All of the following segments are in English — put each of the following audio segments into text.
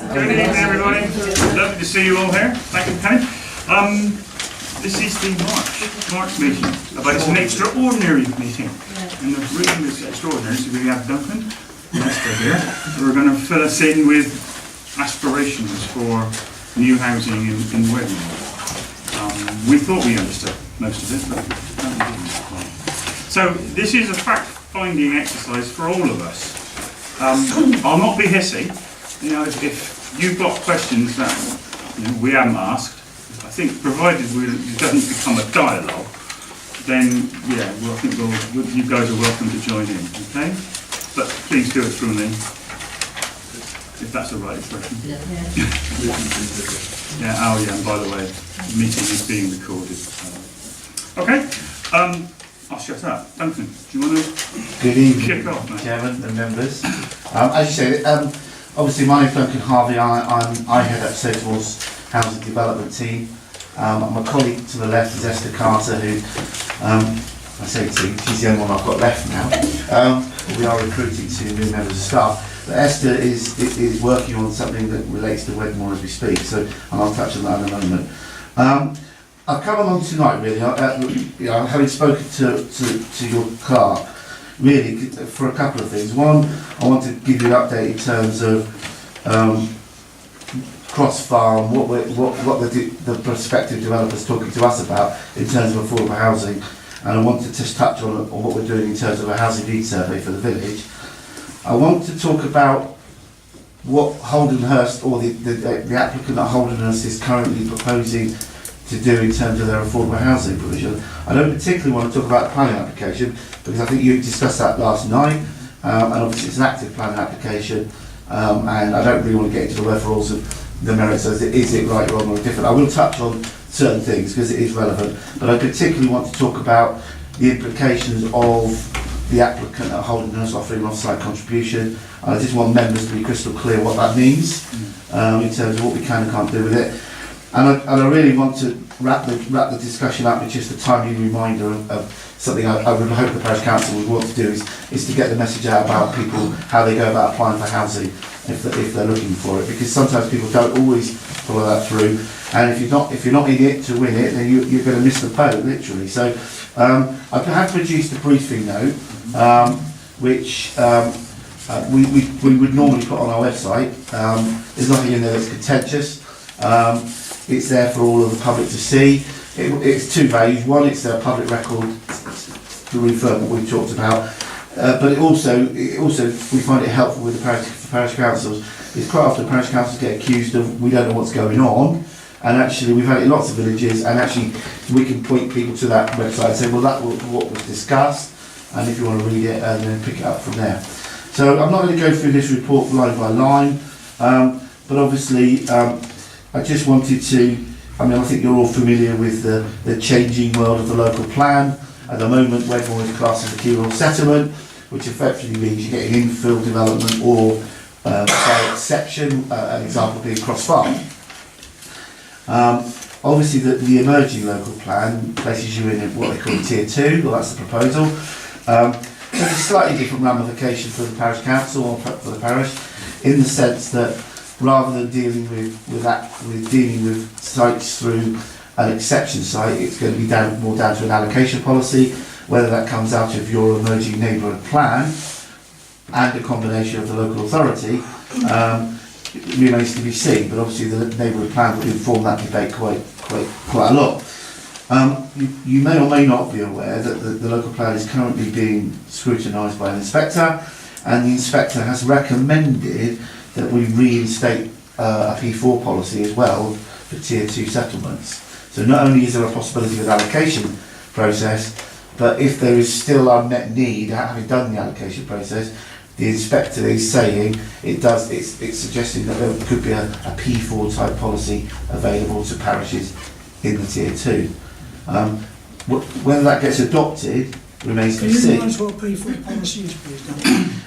Good evening, everybody. Lovely to see you all here. Thank you for coming. This is the March meeting, but it's an extraordinary meeting. And the reason it's extraordinary is we have Duncan and Esther here, who are going to fill us in with aspirations for new housing in Wedmore. We thought we understood most of it, but we didn't. So this is a fact-finding exercise for all of us. I'll not be hissy. You know, if you've got questions that we haven't asked, I think provided it doesn't become a dialogue, then yeah, well, I think you guys are welcome to join in. Okay, but please do it through me, if that's the right expression. Yeah. Yeah. Oh yeah. And by the way, the meeting is being recorded. Okay. I'll shut up. Duncan, do you want to Good evening, kick off, mate? Chairman and members. As you say, obviously my name's Duncan Harvey. I head up SEDGEMOOR's housing development team. My colleague to the left is Esther Carter, who, I say team, she's the only one I've got left now. We are recruiting 2 new members of staff. But Esther is working on something that relates to Wedmore as we speak, so and I'll touch on that in a moment. I've come along tonight really, having spoken to your clerk, really for a couple of things. One, I want to give you an update in terms of cross farm, what the prospective developers talking to us about in terms of affordable housing, and I want to just touch on what we're doing in terms of a housing needs survey for the village. I want to talk about what Holdenhurst, or the applicant at Holdenhurst is currently proposing to do in terms of their affordable housing provision. I don't particularly want to talk about the planning application because I think you discussed that last night, and obviously it's an active planning application, and I don't really want to get into the referrals of the merits of is it right, wrong or different. I will touch on certain things because it is relevant, but I particularly want to talk about the implications of the applicant at Holdenhurst offering an off-site contribution. I just want members to be crystal clear what that means in terms of what we can and can't do with it. And I really want to wrap the discussion up with just a timely reminder of something I would hope the Parish Council would want to do is to get the message out about people, how they go about applying for housing if they're looking for it, because sometimes people don't always follow that through, and if you're not in it to win it, then you're going to miss the boat, literally. So I have produced a briefing note, which we would normally put on our website. There's nothing in there that's contentious. It's there for all of the public to see. It's 2 values. One, it's a public record to reaffirm what we've talked about, but it also we find it helpful with the parish councils. It's quite often parish councils get accused of we don't know what's going on, and actually we've had it in lots of villages, and actually we can point people to that website and say, well, that was what was discussed, and if you want to read it, and then pick it up from there. So I'm not going to go through this report line by line, but obviously. I just wanted to, I think you're all familiar with the changing world of the local plan. At the moment, Wedmore is classed as a key rural settlement, which effectively means you're getting infill development or by exception, an example being cross farm. Obviously, the emerging local plan places you in what they call Tier 2, well that's the proposal. There's a slightly different ramification for the Parish Council or for the parish, in the sense that rather than dealing with sites through an exception site, it's going to be more down to an allocation policy. Whether that comes out of your emerging neighbourhood plan and a combination of the local authority remains to be seen. But obviously, the neighbourhood plan would inform that debate quite a lot. You may or may not be aware that the local plan is currently being scrutinised by an inspector, and the inspector has recommended that we reinstate a P4 policy as well for Tier 2 settlements. So not only is there a possibility of an allocation process, but if there is still unmet need, having done the allocation process, the inspector is saying it's suggesting that there could be a P4 type policy available to parishes in the Tier 2. Whether that gets adopted remains to be seen. Can you remind us what P4 policy is, please?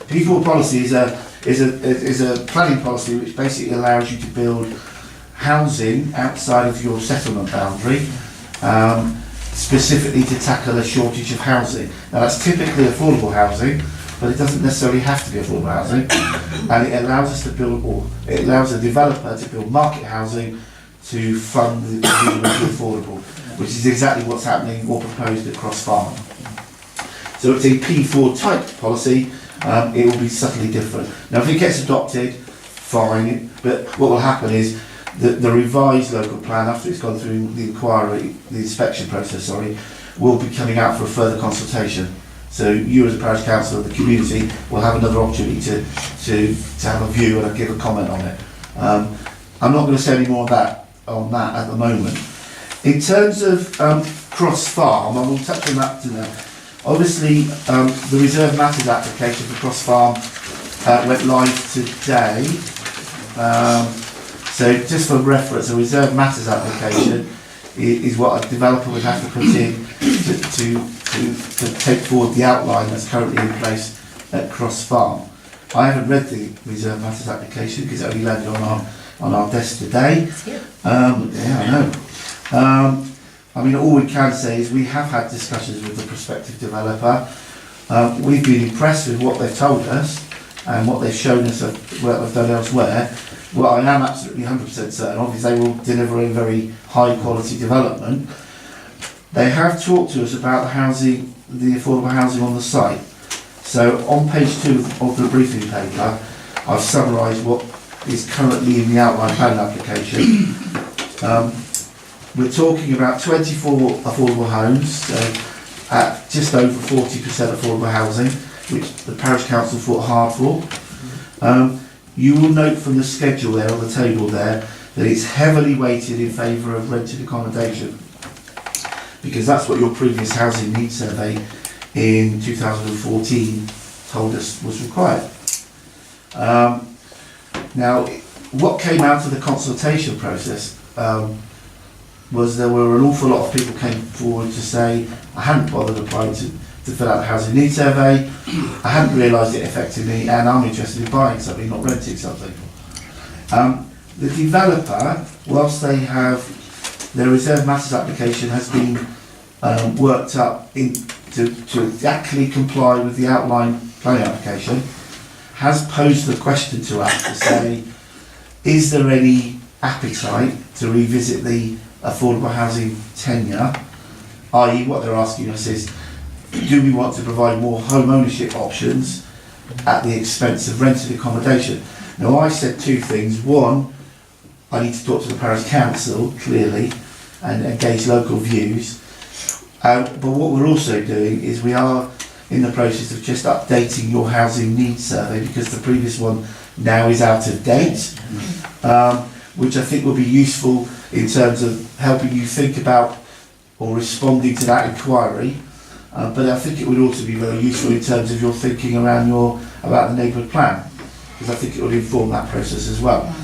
P4 policy is a planning policy which basically allows you to build housing outside of your settlement boundary, specifically to tackle a shortage of housing. Now that's typically affordable housing, but it doesn't necessarily have to be affordable housing. And it allows us to build, or it allows a developer to build market housing to fund the affordable, which is exactly what's happening or proposed at Cross Farm. So it's a P4 type policy. It will be subtly different. Now, if it gets adopted, fine. But what will happen is the revised local plan, after it's gone through the inquiry, the inspection process, will be coming out for a further consultation. So you as a parish council, the community, will have another opportunity to have a view and give a comment on it. I'm not going to say any more on that at the moment. In terms of Cross Farm, I will touch on that tonight. Obviously, the Reserve Matters application for Cross Farm went live today. So just for reference, a Reserve Matters application is what a developer would have to put in to take forward the outline that's currently in place at Cross Farm. I haven't read the Reserve Matters application because it only landed on our desk today. Yeah, I know. I mean, all we can say is we have had discussions with the prospective developer. We've been impressed with what they've told us and what they've shown us of what they've done elsewhere. Well, I am absolutely 100% certain, obviously they will deliver a very high quality development. They have talked to us about the housing, the affordable housing on the site. So on page 2 of the briefing paper, I've summarised what is currently in the outline plan application. We're talking about 24 affordable homes, so at just over 40% affordable housing, which the parish council fought hard for. You will note from the schedule there on the table there that it's heavily weighted in favour of rented accommodation, because that's what your previous housing needs survey in 2014 told us was required. Now, what came out of the consultation process was there were an awful lot of people came forward to say, I hadn't bothered applying to fill out the housing needs survey, I hadn't realised it affected me, and I'm interested in buying something, not renting something. The developer, whilst they have, their Reserve Matters application has been worked up to exactly comply with the outline planning application, has posed the question to us to say, is there any appetite to revisit the affordable housing tenure, i.e. what they're asking us is, do we want to provide more home ownership options at the expense of rented accommodation? Now, I said two things. One, I need to talk to the parish council, clearly, and engage local views. But what we're also doing is we are in the process of just updating your housing needs survey, because the previous one now is out of date, which I think will be useful in terms of helping you think about or responding to that inquiry. But I think it would also be very useful in terms of your thinking around about the neighbourhood plan, because I think it would inform that process as well.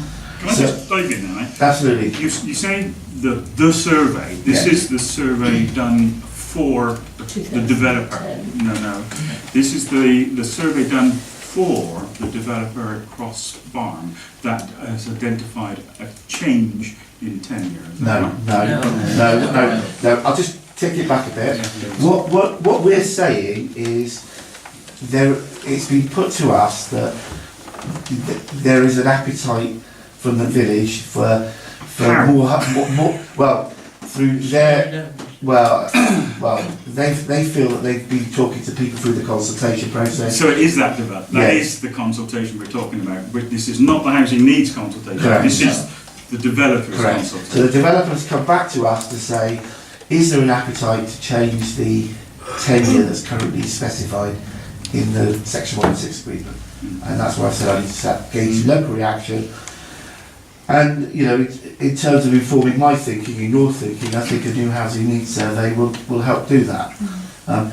Can I just dive in there, mate? Absolutely. You say the survey. This is the survey done for the developer. No. This is the survey done for the developer at Cross Farm that has identified a change in tenure. No. I'll just take it back a bit. What we're saying is it's been put to us that there is an appetite from the village for more through their they feel that they've been talking to people through the consultation process. So it is that is the consultation we're talking about. But this is not the housing needs consultation. Correct. This is the developer's Correct. consultation. So the developers come back to us to say, is there an appetite to change the tenure that's currently specified in the Section 106 agreement? And that's why I said I need to gauge local reaction. And, you know, in terms of informing my thinking and your thinking, I think a new housing needs survey will help do that.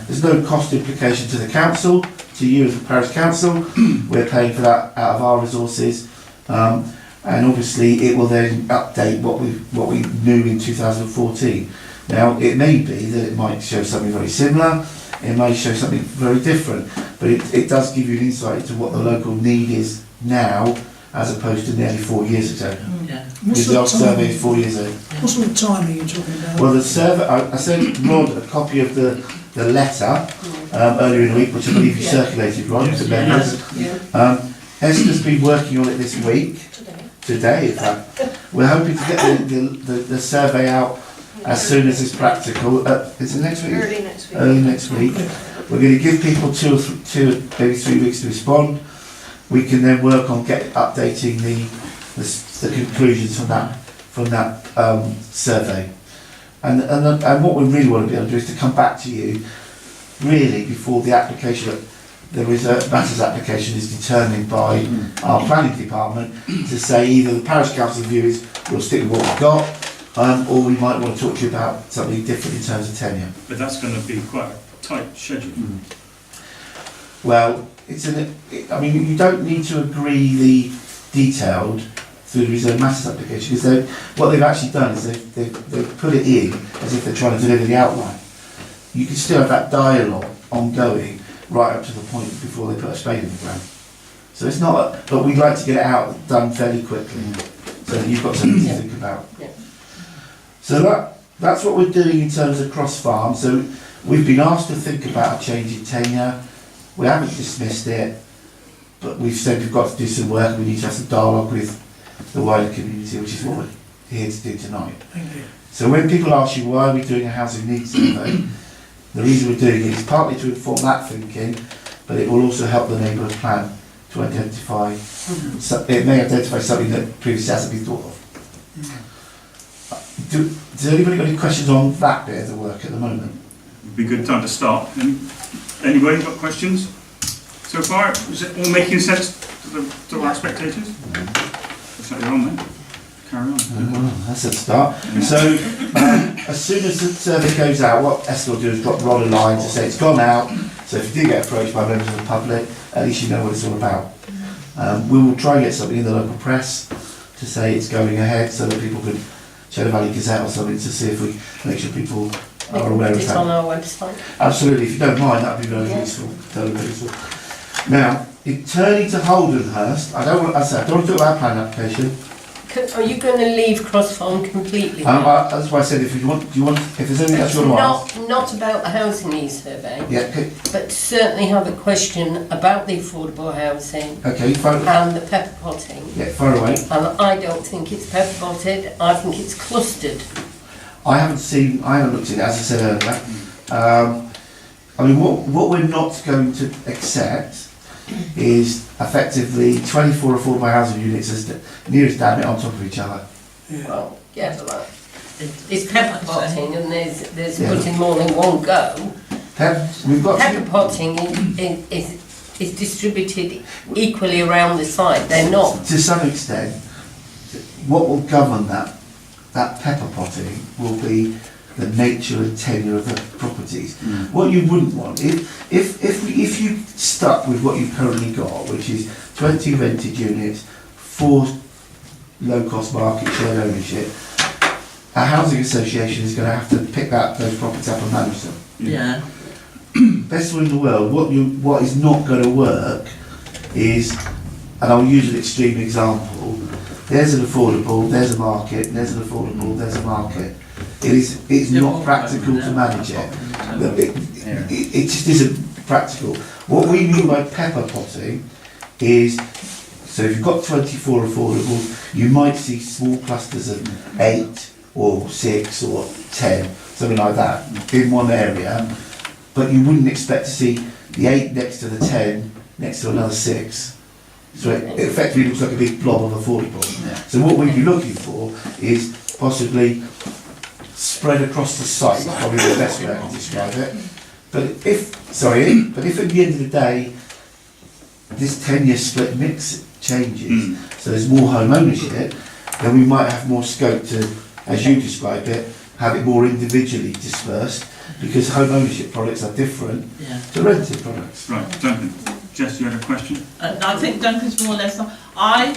There's no cost implication to the council, to you as a parish council. We're paying for that out of our resources. And obviously it will then update what we knew in 2014. Now, it may be that it might show something very similar, it may show something very different, but it does give you an insight into what the local need is now, as opposed to nearly 4 years ago. Because the last survey is 4 years ago. What sort of time are you talking about? Well, the survey, I sent Rod a copy of the letter, earlier in the week, which I believe you circulated, Ron, to members. Esther's been working on it this week, today in fact. We're hoping to get the survey out as soon as it's practical. Is it next week? Early next week. Early next week. We're going to give people two, maybe 3 weeks to respond. We can then work on updating the conclusions from that survey. And what we really want to be able to do is to come back to you, really, before the application, the matters application is determined by our planning department, to say either the parish council view is we'll stick with what we've got, or we might want to talk to you about something different in terms of tenure. But that's going to be quite a tight schedule. Well, I mean, you don't need to agree the detailed through the reserve matters application, because what they've actually done is they've put it in as if they're trying to deliver the outline. You can still have that dialogue ongoing right up to the point before they put a spade in the ground. So it's not, but we'd like to get it done fairly quickly, so that you've got something to think about. Yeah. So that's what we're doing in terms of cross farm. So we've been asked to think about a change in tenure. We haven't dismissed it, but we've said we've got to do some work. We need to have some dialogue with the wider community, which is what we're here to do tonight. So when people ask you why are we doing a housing needs survey, the reason we're doing it is partly to inform that thinking, but it will also help the neighbourhood plan to identify, it may identify something that previously hasn't been thought of. Does anybody got any questions on that bit of the work at the moment? Would be a good time to start. Anybody got questions so far? Is it all making sense to our spectators? Looks like you're on then. Carry on. That's a start. So, as soon as the survey goes out, what Esther will do is drop Ron a line to say it's gone out. So if you do get approached by members of the public, at least you know what it's all about. We will try and get something in the local press to say it's going ahead, so that people can Cheddar Valley Gazette or something, to see if we make sure people are aware of It's that. on our website. Absolutely, if you don't mind, that would be very useful. Totally useful. Now, in turning to Holdenhurst, I don't want to talk about plan application. Are you going to leave cross farm completely? That's why I said if there's anything else you want to ask. Not about the housing needs survey, Yeah, okay. but certainly have a question about the affordable housing Okay, far, and the pepper potting. yeah, far away. And I don't think it's pepper potted, I think it's clustered. I haven't looked at it, as I said earlier. I mean, what we're not going to accept is effectively 24 affordable housing units as near as damn it on top of each other. Well, yeah, but it's pepper potting and there's Yeah. putting more than one go. We've got Pepper potting is distributed equally around the site, they're not. to some extent, what will govern that pepper potting will be the nature and tenure of the properties. What you wouldn't want, if you stuck with what you've currently got, which is 20 rented units, 4 low-cost market shared ownership, a housing association is going to have to pick those properties up and manage them. Yeah. Best one in the world, what is not going to work is, and I'll use an extreme example, there's an affordable, there's a market, there's an affordable, there's a market. It's not practical to manage it. It just isn't practical. What we mean by pepper potting is, so if you've got 24 affordables, you might see small clusters of 8 or 6 or 10, something like that, in one area, but you wouldn't expect to see the 8 next to the 10 next to another 6. So it effectively looks like a big blob of affordables. Yeah. So what we'd be looking for is possibly spread across the site, probably the best way I can describe it. But if at the end of the day, this 10-year split mix changes, so there's more home ownership, then we might have more scope to, as you describe it, have it more individually dispersed, because home ownership products are different to rented products. Right, Duncan. Jess, you had a question? I think Duncan's more or less. I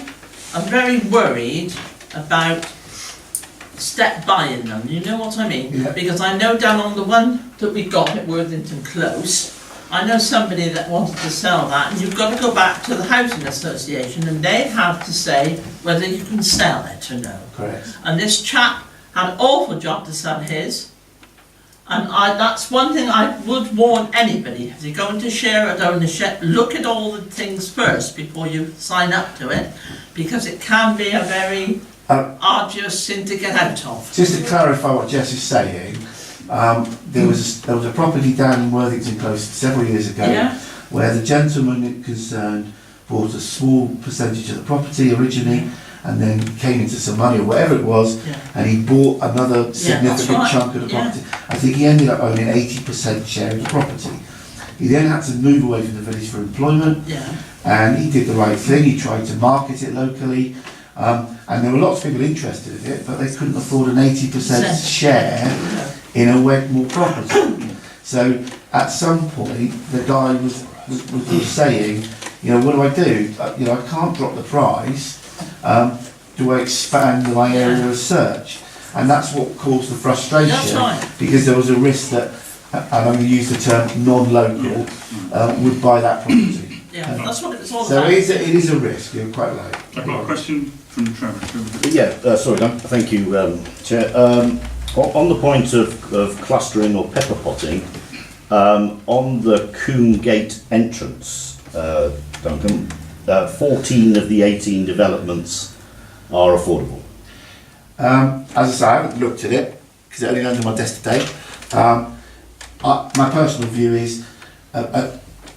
am very worried about step buying them. You know what I mean? Yeah. Because I know down on the one that we got at Worthington Close, I know somebody that wanted to sell that, and you've got to go back to the housing association, and they have to say whether you can sell it or no. Correct. And this chap had an awful job to sell his, And that's one thing I would warn anybody, if you're going to share an ownership, look at all the things first before you sign up to it, because it can be a very arduous thing to get out of. Just to clarify what Jess is saying, there was a property down in Worthington Close several years ago where the gentleman concerned bought a small percentage of the property originally and then came into some money or whatever it was, and he bought another significant chunk of the property. I think he ended up owning 80% share of the property. He then had to move away from the village for employment, and he did the right thing. He tried to market it locally, and there were lots of people interested in it, but they couldn't afford an 80% share in a Wedmore property. So at some point, the guy was saying, you know, what do I do? You know, I can't drop the price. Do I expand my area of search? And that's what caused the frustration. That's right. Because there was a risk that, and I'm going to use the term non-local, would buy that property. That's what it's all So about. it is a risk, you're quite right. I've got a question from Trevor. Yeah, sorry, Dan. Thank you, Chair. On the point of clustering or pepper potting, on the Coombe Gate entrance, Duncan, 14 of the 18 developments are affordable. As I say, I haven't looked at it because it only landed on my desk today. My personal view is,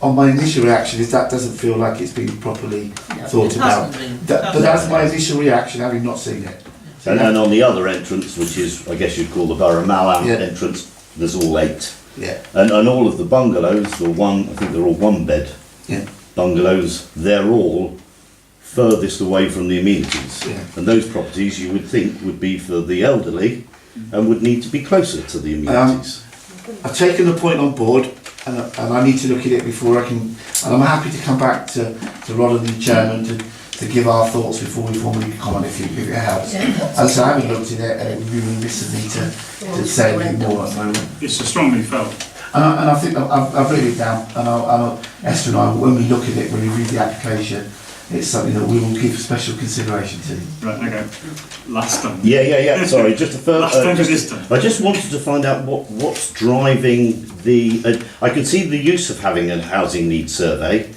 on my initial reaction, is that doesn't feel like it's been properly thought about. But that's my initial reaction, having not seen it. And then on the other entrance, which is, I guess you'd call the Borough Mallow entrance, there's all 8. Yeah. And all of the bungalows, I think they're all 1-bed bungalows, they're all furthest away from the amenities. Yeah. And those properties you would think would be for the elderly and would need to be closer to the amenities. I've taken the point on board, and I need to look at it before I can, and I'm happy to come back to Rod and the chairman to give our thoughts before we formally comment if it helps. As I say, I haven't looked at it, and it would be remiss of me to say anything more at the moment. It's a strongly felt. And I think I've written it down, and Esther and I, when we look at it, when we read the application, it's something that we will give special consideration to. Right, okay. Last time. Yeah. Sorry, just a further. Last time for this time. I just wanted to find out what's driving the. I can see the use of having a housing needs survey,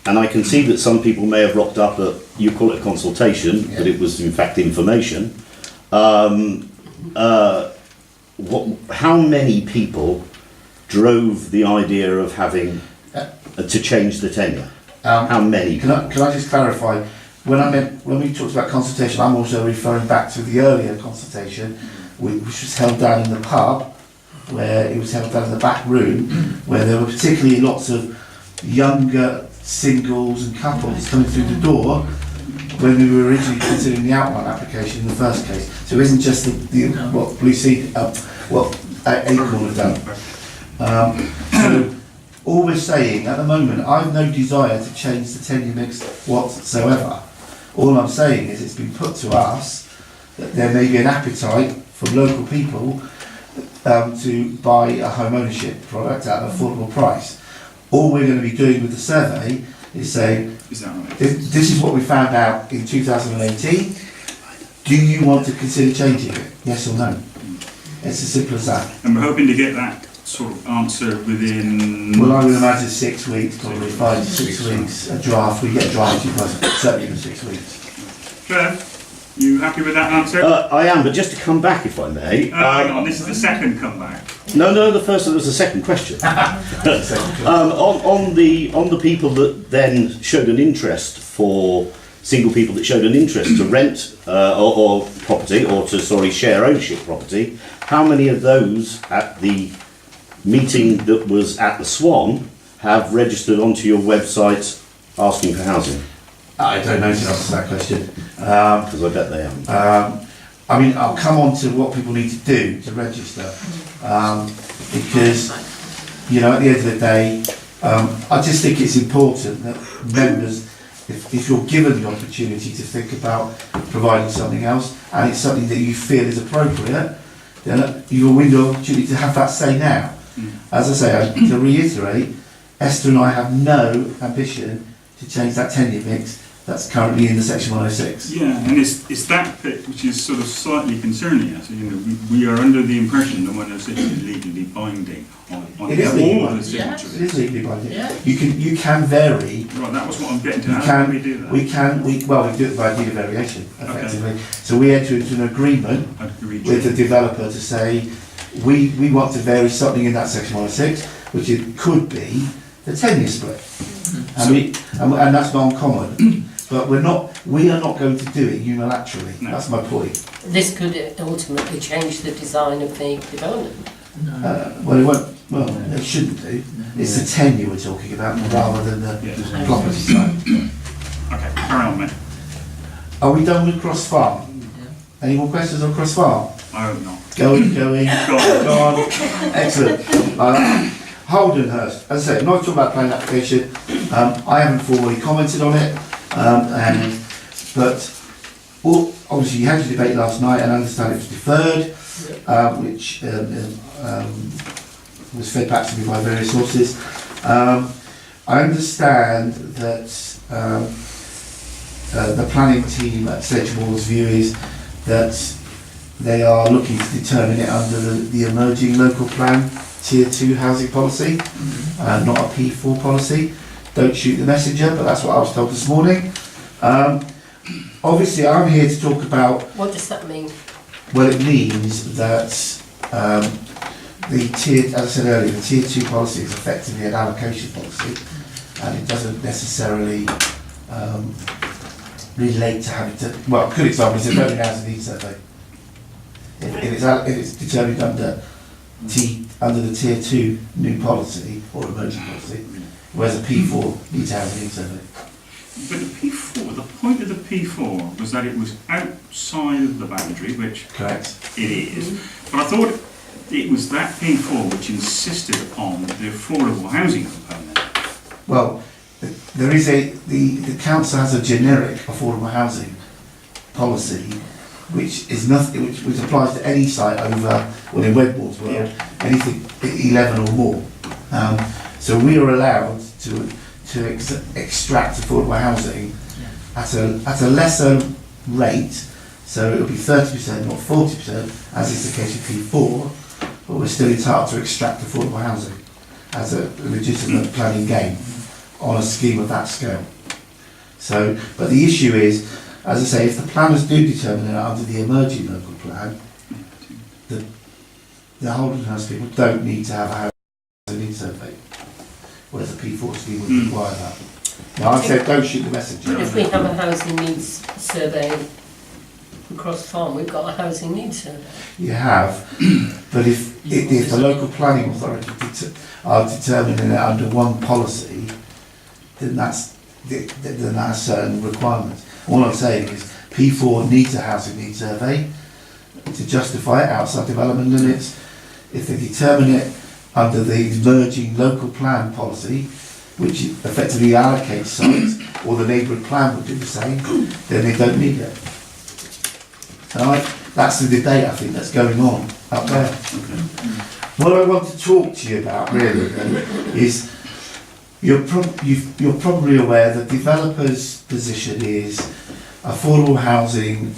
and I can see that some people may have rocked up at, you call it a consultation, but it was in fact information. How many people drove the idea of having to change the tenure? How many? Can I just clarify? When we talked about consultation, I'm also referring back to the earlier consultation, which was held down in the pub, where it was held down in the back room, where there were particularly lots of younger singles and couples coming through the door when we were originally considering the outline application in the first case. So it isn't just what Blue Sea, what Acorn have done. So all we're saying at the moment, I've no desire to change the tenure mix whatsoever. All I'm saying is it's been put to us that there may be an appetite from local people to buy a home ownership product at an affordable price. All we're going to be doing with the survey is saying, this is what we found out in 2018. Do you want to consider changing it? Yes or no? It's as simple as that. And we're hoping to get that sort of answer within... Well, I would imagine 6 weeks, probably 5 to 6 weeks. A draft, we get a draft, certainly in 6 weeks. Trev, you happy with that answer? I am, but just to come back, if I may. Hang on, this is the second comeback. No, the first one was the second question. on the people that then showed an interest for single people that showed an interest to rent or property or to share ownership property, how many of those at the meeting that was at the Swan have registered onto your website asking for housing? I don't know to answer that question. Because I bet they haven't. I mean, I'll come on to what people need to do to register. Because, you know, at the end of the day, I just think it's important that members, if you're given the opportunity to think about providing something else, and it's something that you feel is appropriate, then you will win the opportunity to have that say now. As I say, to reiterate, Esther and I have no ambition to change that tenure mix that's currently in the section 106. Yeah, and it's that bit which is sort of slightly concerning us. You know, we are under the impression that 106 is legally binding on It is legally all the binding. signatories. It is legally binding. Yeah. You can vary. Right, that was what I'm getting to. You How do we can, do that? we do it by deed of variation, effectively. So we enter into an agreement Agreed. with the developer to say, we want to vary something in that section 106, which it could be the 10-year split. And that's non-common. But we are not going to do it unilaterally. No. That's my point. This could ultimately change the design of the development. Well, it won't. Well, it shouldn't do. It's the tenure we're talking about rather than the Yeah. property side. Okay, carry on, mate. Are we done with Cross Farm? Any more questions on Cross Farm? I hope not. Going. Go on. Go on. Excellent. Holdenhurst, as I say, I'm not talking about planning application. I haven't formally commented on it, but obviously you had your debate last night, and I understand it was deferred, which was fed back to me by various sources. I understand that the planning team at SEDGEMOOR's view is that they are looking to determine it under the emerging local plan Tier 2 housing policy, not a P4 policy. Don't shoot the messenger, but that's what I was told this morning. Obviously, I'm here to talk about. What does that mean? Well, it means that the tier, as I said earlier, the Tier 2 policy is effectively an allocation policy, and it doesn't necessarily relate to having to. Well, a good example is a building housing needs survey. If it's determined under the Tier 2 new policy or emerging policy, whereas a P4 needs a housing needs survey. But the P4, the point of the P4 was that it was outside of the boundary, which Correct. it is. But I thought it was that P4 which insisted upon the affordable housing component. Well, there is the council has a generic affordable housing policy, which is nothing, which applies to any site over, well, in Wedmore's world, anything 11 or more. So we are allowed to extract affordable housing at a lesser rate. So it will be 30%, not 40%, as is the case with P4. But we're still entitled to extract affordable housing as a legitimate planning game on a scheme of that scale. So, but the issue is, as I say, if the planners do determine it under the emerging local plan, the Holdenhurst people don't need to have a housing needs survey, whereas the P4 scheme would require that. Now, I said don't shoot the messenger. But if we have a housing needs survey across farm, we've got a housing needs survey. You have, but if the local planning authority are determining it under one policy, then that's certain requirements. All I'm saying is P4 needs a housing needs survey to justify it outside development limits. If they determine it under the emerging local plan policy, which effectively allocates sites, or the neighbouring plan would do the same, then they don't need it. That's the debate I think that's going on up there. What I want to talk to you about really then is you're probably aware that developers' position is affordable housing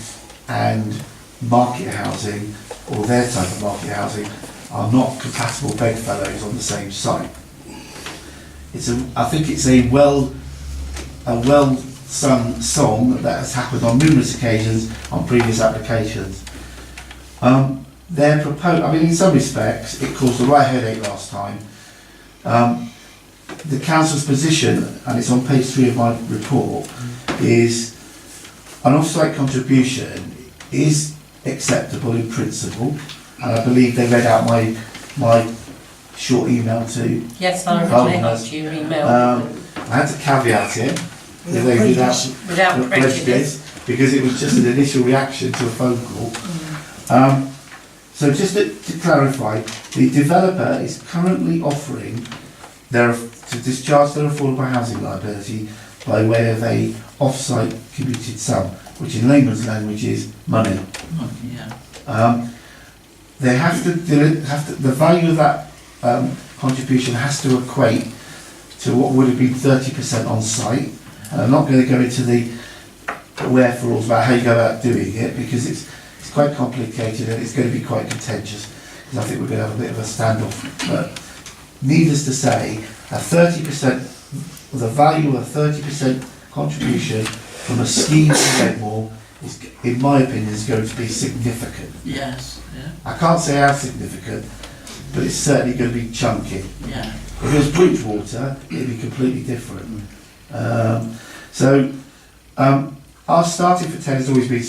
and market housing, or their type of market housing, are not compatible bedfellows on the same site. I think it's a well-sung song that has happened on numerous occasions on previous applications. In some respects, it caused a right headache last time. The council's position, and it's on page 3 of my report, is an off-site contribution is acceptable in principle, and I believe they read out my short email to. Yes, I read your email. I had to caveat it without prejudice, because it was just an initial reaction to a phone call. So just to clarify, the developer is currently offering to discharge their affordable housing liability by way of a off-site commuted sum, which in layman's language is money. They have to the value of that contribution has to equate to what would have been 30% on site, And I'm not going to go into the wherefores about how you go about doing it, because it's quite complicated and it's going to be quite contentious, because I think we're going to have a bit of a standoff. But needless to say, a 30%, the value of a 30% contribution from a scheme in Wedmore is, in my opinion, is going to be significant. Yes, yeah, I can't say how significant, but it's certainly going to be chunky. yeah. If it was Bridgewater, it'd be completely different. Our starting for 10 has always been,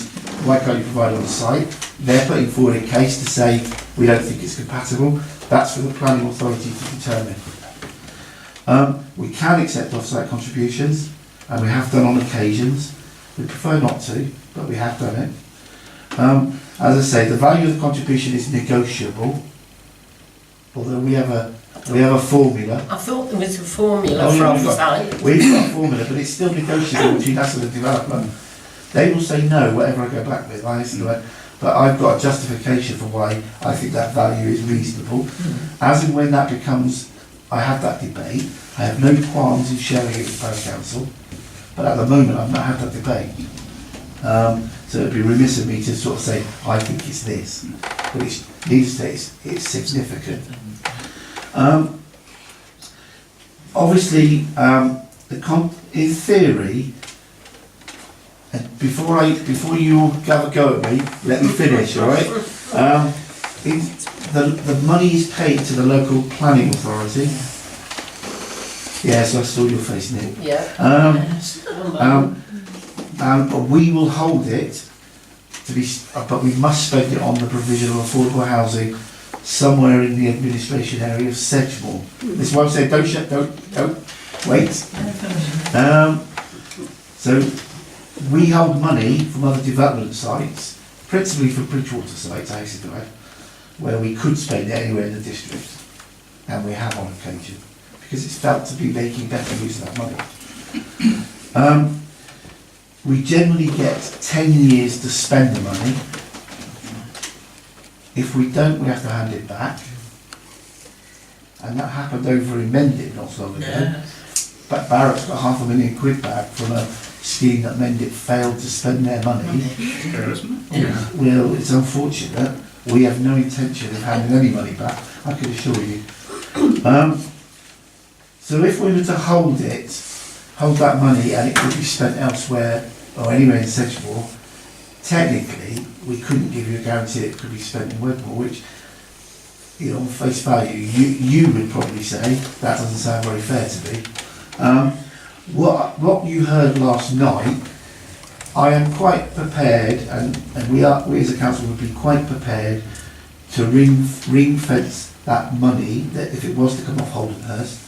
why can't you provide on the site? They're putting forward a case to say, we don't think it's compatible. That's for the planning authority to determine. We can accept off-site contributions, and we have done on occasions. We prefer not to, but we have done it. As I say, the value of the contribution is negotiable, although we have a formula. I thought there was a formula Oh, for yeah, we've got- off-site. We've got a formula, but it's still negotiable between us and the developer. They will say no, whatever I go back with, I listen to it. But I've got a justification for why I think that value is reasonable. As and when that becomes, I have that debate, I have no qualms in sharing it with Parish Council, but at the moment I've not had that debate. So it'd be remiss of me to sort of say, I think it's this, but it's, needless to say, it's significant. Obviously, in theory, and before you all have a go at me, let me finish, all right? The money is paid to the local planning authority. Yes, I saw your face, Nick. Yeah. We will hold it to be, but we must spend it on the provision of affordable housing somewhere in the administration area of Sedgemoor. This is why I'm saying don't wait. So we hold money from other development sites, principally from Bridgewater sites, I hasten to add, where we could spend it anywhere in the district, and we have on occasion, because it's felt to be making better use of that money. We generally get 10 years to spend the money. If we don't, we have to hand it back. And that happened over in Mendip not so long ago. Yes. But Barrett's got £500,000 back from a scheme that Mendip failed to spend their money. Yeah. Well, it's unfortunate. We have no intention of handing any money back, I can assure you. So if we were to hold that money and it could be spent elsewhere or anywhere in Sedgemoor, technically we couldn't give you a guarantee it could be spent in Wedmore, which, you know, on face value, you would probably say that doesn't sound very fair to me. What you heard last night, I am quite prepared, and we as a council would be quite prepared to ring fence that money, that if it was to come off Holdenhurst,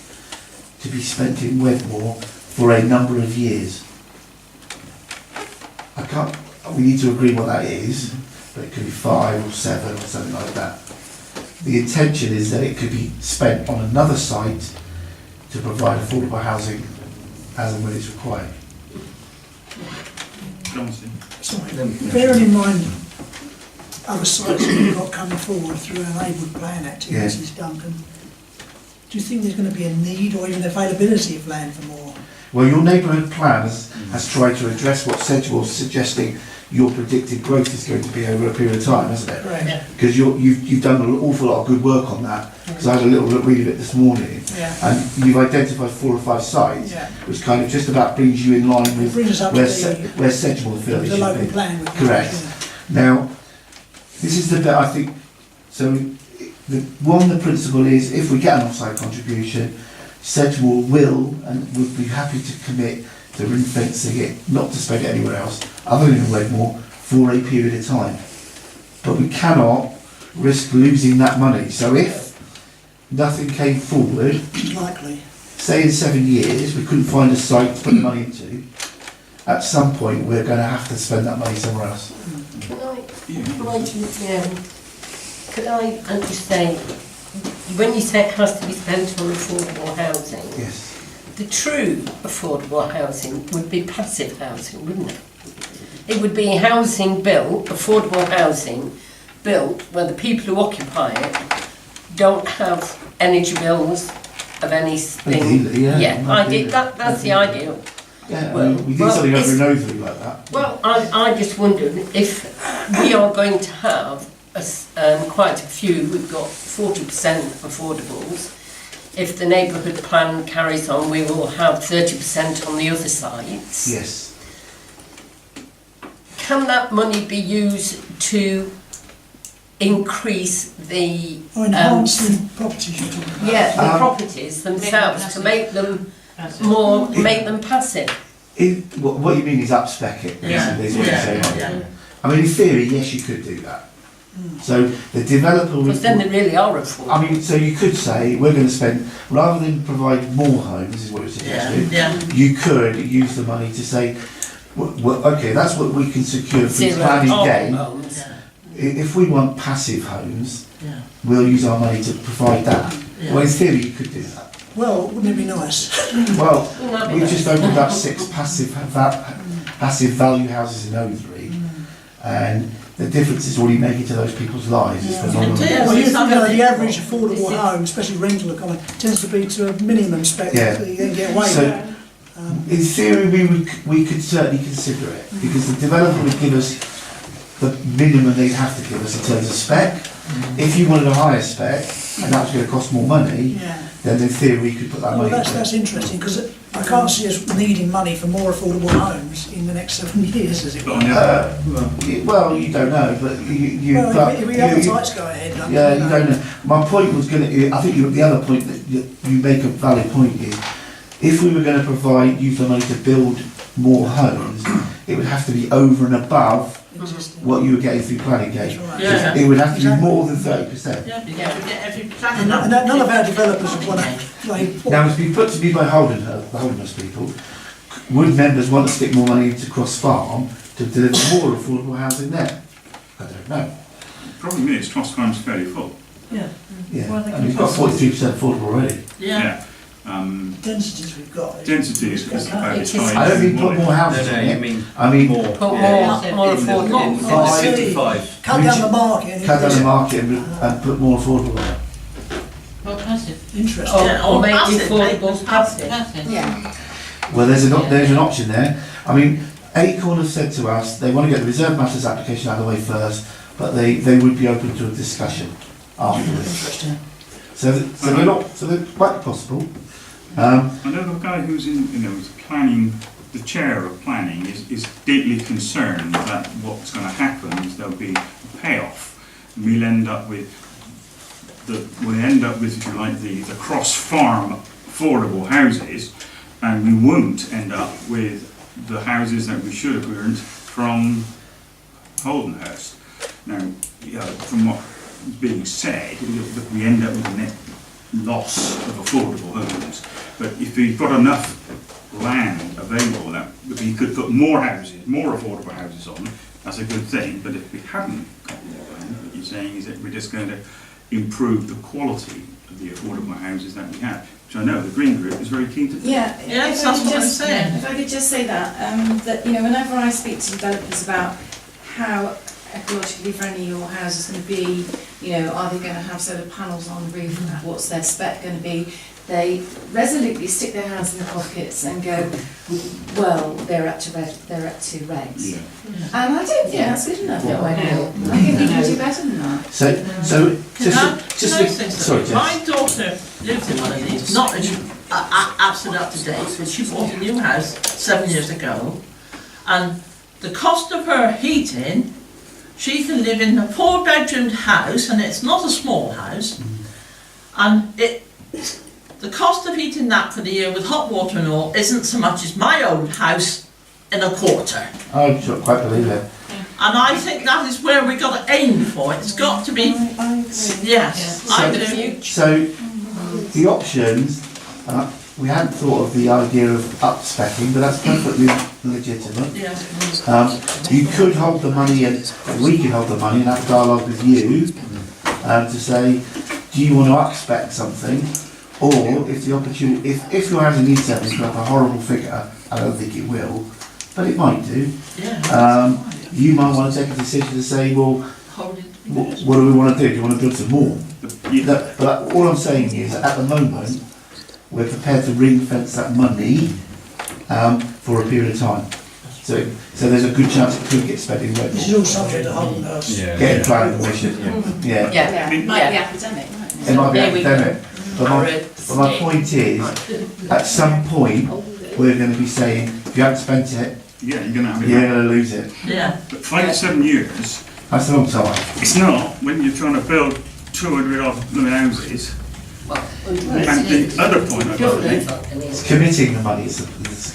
to be spent in Wedmore for a number of years. We need to agree what that is, but it could be 5 or 7 or something like that. The intention is that it could be spent on another site to provide affordable housing as and when it's required. Sorry, bearing in mind other sites that we've got coming forward through enabled plan activities, Duncan, do you think there's going to be a need or even availability of land for more? Well, your neighbourhood plan has tried to address what Sedgemoor's suggesting your predicted growth is going to be over a period of time, hasn't it? Right. Because you've done an awful lot of good work on that, because I had a little read of it this morning, Yeah. and you've identified 4 or 5 sites, Yeah. which kind of just about brings you in line It with brings us up where, to where Sedgemoor feels it the should local be. plan. Correct. Now, this is the bit I think, so the principle is, if we get an offside contribution, Sedgemoor will and would be happy to commit to ring fencing it, not to spend it anywhere else, other than in Wedmore, for a period of time. But we cannot risk losing that money. So if nothing came forward, Likely. say in 7 years, we couldn't find a site to put the money into, at some point we're going to have to spend that money somewhere else. Could I understand, when you say it has to be spent on affordable housing, Yes. the true affordable housing would be passive housing, wouldn't it? It would be housing built, affordable housing built, where the people who occupy it don't have energy bills of anything. Ideally, yeah. That's the ideal. Yeah, Well, we did well, something over it's- in Overy like that. Well, I just wondered if we are going to have quite a few, we've got 40% affordables. If the neighbourhood plan carries on, we will have 30% on the other sites. Yes. Can that money be used to increase the Or enhance the properties you're talking about. yeah, the Um, properties themselves, to make them That's it. more, make them passive? What you mean is up-spec it, Yeah, basically, is what you're saying. yeah. I mean, in theory, yes, you could do that. So the developer would... Because then they really are affordable. I mean, so you could say, we're going to spend, rather than provide more homes, is what you're suggesting, Yeah. you could use the money to say, well, okay, that's what we can secure for Zero planning carbon gain. homes. Yeah. If we want passive homes, Yeah. we'll use our money to provide that. Yeah. Well, in theory, you could do that. Well, wouldn't it be nice? Well, Wouldn't that be we've nice? just opened up 6 passive value houses in Overy, and the difference it's already making to those people's lives is Yeah. phenomenal. It is. Well, you it's think, the unbelievable. average affordable home, especially rental economy, tends to be to a minimum spec Yeah. that you then get away So- with. In theory, we could certainly consider it, because the developer would give us the minimum they'd have to give us in terms of spec. If you wanted a higher spec, and that was going to cost more money, Yeah. then in theory we could put that Well, money into that's it. interesting, because I can't see us needing money for more affordable homes in the next 7 years, as it But were. on the other, Well, you don't know, but you Well, but if we you- advertise go ahead, yeah, you don't know. My point was going to, I think the other point that you make a valid point is, if we were going to use the money to build more homes, it would have to be over and above Existing. what you were getting through planning That's gate. right. Yeah. It would have to be more than 30%. Yeah, because we get every planning. And none of our developers would want to play. Now, it's been put to me by the Holdenhurst people, would members want to stick more money into Cross Farm to deliver more affordable housing there? I don't know. the problem is, Cross Farm's fairly full. Yeah. Yeah, Well, they and we've got 43% affordable already. Yeah. Densities we've got. Density is about It as is. high as I don't you mean put want it. more houses No, in you it. mean I mean, more. Put Yeah. more In the affordable. 55. Cut down the market. and cut down the increase market and put more affordable on it. Well, passive. it. Interesting. Yeah, Or make the passive, make affordable them passive. passive. Well, there's an option there. I mean, Acorn have said to us, they want to get the reserve matters application out of the way first, but they would be open to a discussion afterwards. Interesting. So they're quite possible. I know the guy who's is planning, the chair of planning, is deeply concerned that what's going to happen is there'll be a payoff, and we'll end up with, if you like, the cross farm affordable houses, and we won't end up with the houses that we should have earned from Holdenhurst. Now, from what is being said, that we end up with a net loss of affordable homes. But if we've got enough land available that we could put more houses, more affordable houses on, that's a good thing. But if we haven't got more land, what you're saying is that we're just going to improve the quality of the affordable houses that we have, which I know the Green Group is very keen to do. Yeah, Yes, if I that's could what I'm just- saying. If I could just say that whenever I speak to developers about how ecologically friendly your house is going to be, are they going to have solar panels on the roof, what's their spec going to be, they resolutely stick their hands in their pockets and go, well, they're up to regs. Yeah. And I don't think that's good enough. No, I think we can do better than that. So Can I say sorry, something? Jess. My daughter lives in one of these, not as absolutely up to date, but she bought a new house 7 years ago, and the cost of her heating, she can live in a 4-bedroomed house, and it's not a small house, and the cost of heating that for the year with hot water and all isn't so much as my old house in a quarter. I don't quite believe it. And I think that is where we've got to aim for. It's got to be, yes, I do. So the options, we hadn't thought of the idea of up-specking, but that's perfectly legitimate. Yeah. You could hold the money, and we could hold the money and have a dialogue with you to say, do you want to up-spec something? Or if the opportunity, if your housing needs something to have a horrible figure, I don't think it will, but it might do. Yeah. You might want to take a decision to say, well, Hold it. what do we want to do? Do you want to build some more? Yeah. But all I'm saying is, at the moment, we're prepared to ring fence that money for a period of time. So there's a good chance it could get spent in Wedmore. This is all subject to holding us. Getting planning permission. Yeah. Yeah. It might be academic, mightn't it? It might be There we go. academic. But my point is, at some point, we're going to be saying, if you haven't spent it, Yeah, you're going to have it. you're going to lose it. Yeah. But 5 to 7 years, That's a long time. it's not when you're trying to build 200 odd living houses. Well, And the other point I've got, It's committing the money is the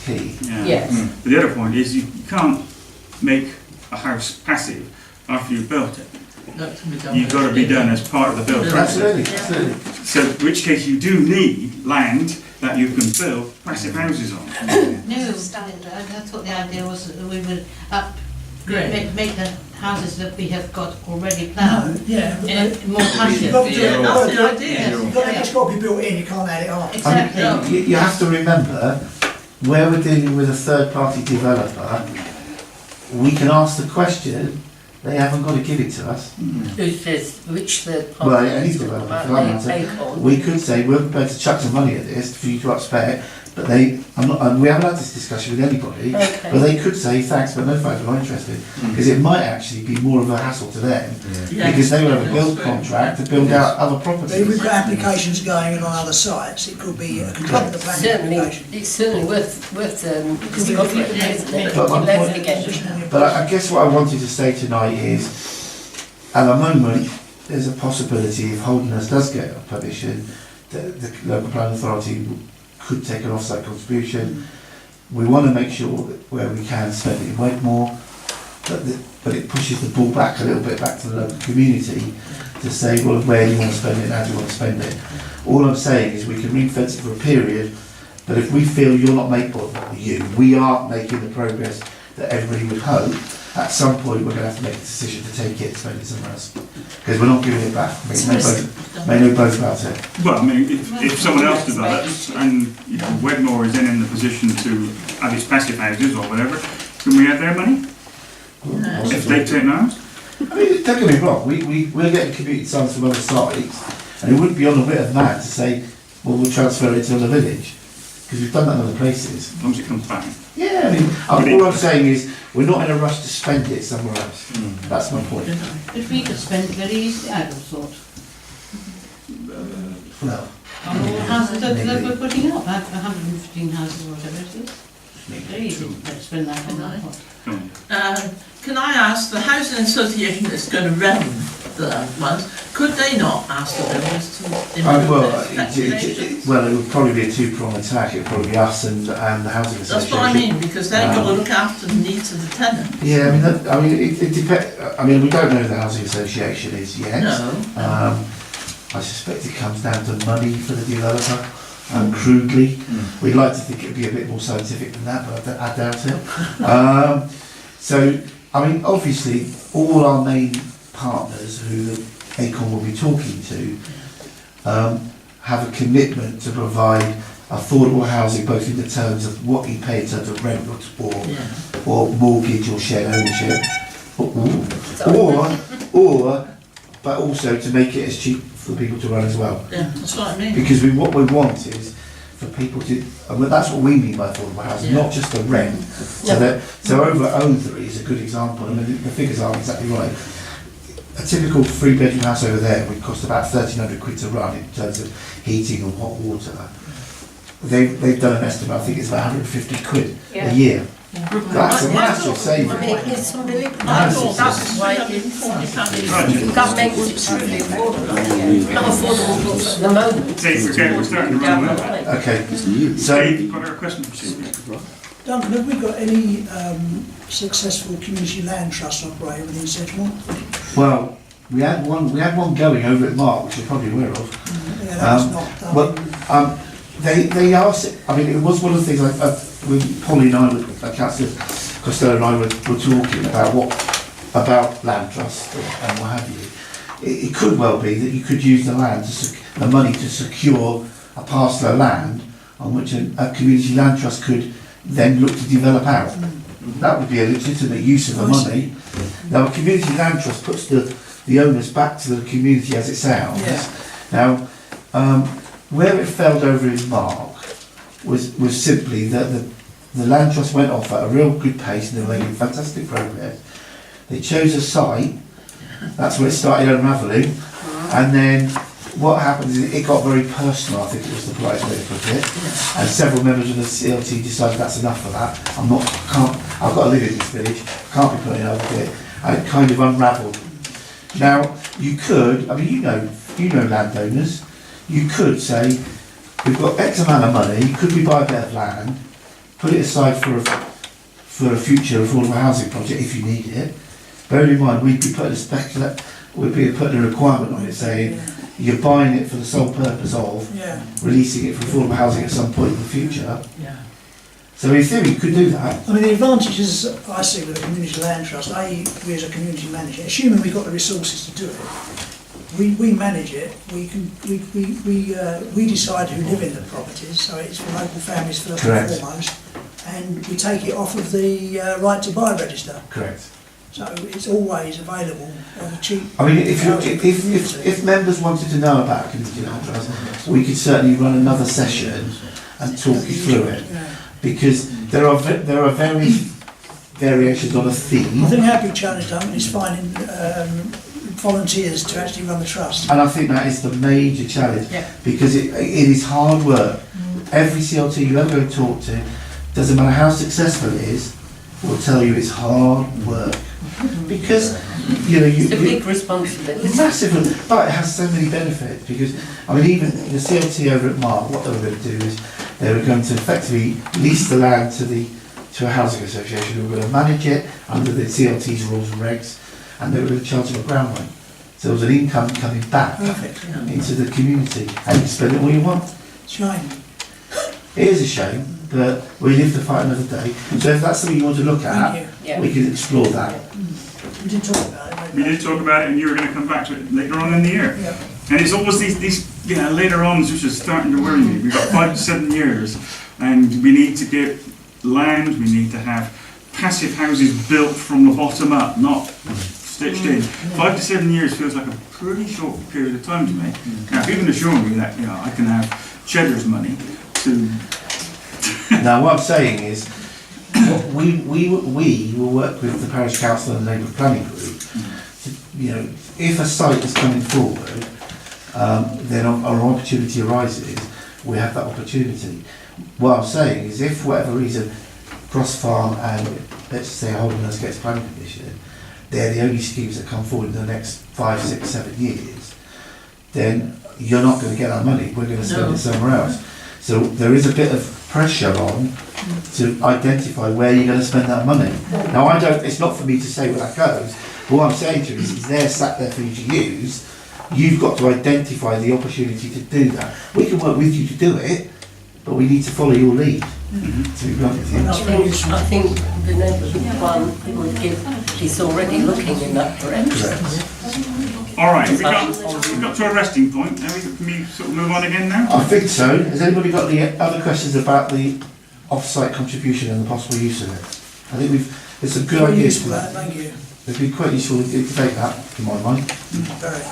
key. yeah. Yes. But the other point is you can't make a house passive after you've built it. That can be done. You've got to be done as part of the build process. Absolutely, absolutely. So, in which case you do need land that you can build passive houses on. No, I thought the idea was that we would make the houses that we have got already No, planned yeah. but more passive. You've got to do Yeah, it. that's the idea. It's got to be built in, you can't add it on. Exactly. I mean, you have to remember, where we're dealing with a third-party developer, we can ask the question, they haven't got to give it to us. Who says which third Well, party? any is developer, about for that matter. Acorn? We could say, we're prepared to chuck some money at this for you to upspec, but we haven't had this discussion with anybody, Okay. but they could say, thanks, but no thanks, we're not interested. Because it might actually be more of a hassle to them, Yeah. because they will have a build contract to build out other But if properties. we've got applications going on other sites, it could be a control of the planning Certainly, application. it's certainly worth discovering, isn't it? But my Let's point- again. But I guess what I wanted to say tonight is, at the moment, there's a possibility if Holderness does get a permission, that the local planning authority could take an off-site contribution. We want to make sure that where we can spend it in Wedmore, but it pushes the ball back a little bit back to the local community to say, well, where do you want to spend it and how do you want to spend it? All I'm saying is we can ring fence it for a period, but if we feel you're not making, or we aren't making the progress that everybody would hope, at some point we're going to have to make a decision to take it and spend it somewhere else. Because we're not giving it back. Make no bones about it. Well, I mean, if someone else develops and, you know, Wedmore is then in the position to have its passive houses or whatever, can we have their money? If they take ours? I mean, don't get me wrong, we're getting community signs from other sites, and it wouldn't be on a bit of mad to say, well, we'll transfer it to the village, because we've done that in other places. As long as it comes back. Yeah, I mean, all I'm saying is, we're not in a rush to spend it somewhere else. That's my point. But we could spend it very easily, I would have thought. Well, On all the houses that we're putting up, 115 houses or whatever it is. Very easy to spend that on that one. Can I ask, the housing association that's going to run the ones, could they not ask the builders to improve their speculations? well, it would probably be a two-pronged attack. It would probably be us and the housing association. That's what I mean, because they've got to look after the needs of the tenants. Yeah, it depends. I mean, we don't know who the housing association is yet. No. I suspect it comes down to money for the developer. Crudely, we'd like to think it'd be a bit more scientific than that, but I doubt it. So, I mean, obviously, all our main partners who Acorn will be talking to have a commitment to provide affordable housing, both in the terms of what you pay in terms of rent or mortgage or shared ownership, or but also to make it as cheap for people to run as well. Yeah, that's what I mean. Because what we want is for people to, and that's what we mean by affordable housing, not just the rent. So over Overy is a good example. I mean, the figures aren't exactly right. A typical 3-bedroom house over there would cost about 1,300 quid to run in terms of heating and hot water. They've done an estimate, I think it's about 150 quid a year. That's a massive saving. I mean, it's unbelievable. Massive That's why that makes it truly affordable. Not affordable at the moment. See, we're starting to run out. Okay, So, so you've got a question for Sylvia? Duncan, have we got any successful community land trust operator within Sedgemoor? well, we had one going over at Mark, which you're probably aware of. Yeah, that's not done. Well, they are. I mean, it was one of the things when Polly and I, Councillor Costello and I were talking about land trust and what have you. It could well be that you could use the land the money to secure a parcel of land on which a community land trust could then look to develop out. That would be a legitimate use of the money. Now, a community land trust puts the owners back to the community as it sounds. Now, where it failed over in Mark was simply that the Land Trust went off at a real good pace and they were making fantastic progress. They chose a site, that's where it started unravelling, and then what happened is it got very personal, I think it was the polite way to put it, and several members of the CLT decided that's enough for that. I've got to live in this village, can't be putting up with it, and it kind of unravelled. Now, you could, I mean, you know landowners, you could say, we've got X amount of money, could we buy a bit of land, put it aside for a future affordable housing project if you need it. Bear in mind, we'd be putting a requirement on it saying, you're buying it for the sole purpose of releasing it for affordable housing at some point in the future. Yeah. So in theory, you could do that. I mean, the advantages I see with a community land trust, we as a community manager, assuming we've got the resources to do it, we manage it, we decide who live in the properties, so it's for local families first and foremost, and we take it off of the right to buy register. Correct. So it's always available at a cheap. I mean, if members wanted to know about community land trust, we could certainly run another session and talk you through it, because there are variations on a theme. I think our big challenge is finding volunteers to actually run the trust. And I think that is the major challenge, because it is hard work. Every CLT you ever go talk to, doesn't matter how successful it is, will tell you it's hard work. Because, it's a big responsibility. Massive, but it has so many benefits, because, I mean, even the CLT over at Mark, what they were going to do is, they were going to effectively lease the land to a housing association who were going to manage it under the CLT's rules and regs, and they were going to charge them a ground rent. So there was an income coming back into the community, and you can spend it all you want. Shame. It is a shame, but we live to fight another day. So if that's something you want to look at, we can explore that. We did talk about it. We did talk about it, and you were going to come back to it later on in the year. Yeah. And it's always these later ons which are starting to worry me. We've got 5 to 7 years, and we need to get land, we need to have passive houses built from the bottom up, not stitched in. 5 to 7 years feels like a pretty short period of time to me. Now, people assuring me that I can have Cheddar's money to... Now, what I'm saying is, we will work with the Parish Council and the Neighbourhood Planning Group. If a site is coming forward, then our opportunity arises, we have that opportunity. What I'm saying is, if for whatever reason Cross Farm and, let's say, Holderness gets planning permission, they're the only schemes that come forward in the next 5, 6, 7 years, then you're not going to get our money, we're going to spend it somewhere else. So there is a bit of pressure on to identify where you're going to spend that money. Now, it's not for me to say where that goes, but what I'm saying to you is, it's there sat there for you to use. You've got to identify the opportunity to do that. We can work with you to do it, but we need to follow your lead, to be blunt with you. I think the neighbourhood one would give, it's already looking in that direction. All right, we've got to a resting point. Now can we sort of move on again now? I think so. Has anybody got any other questions about the off-site contribution and the possible use of it? I think it's a good idea for that. Thank you. It'd be quite useful to debate that, in my mind. Very.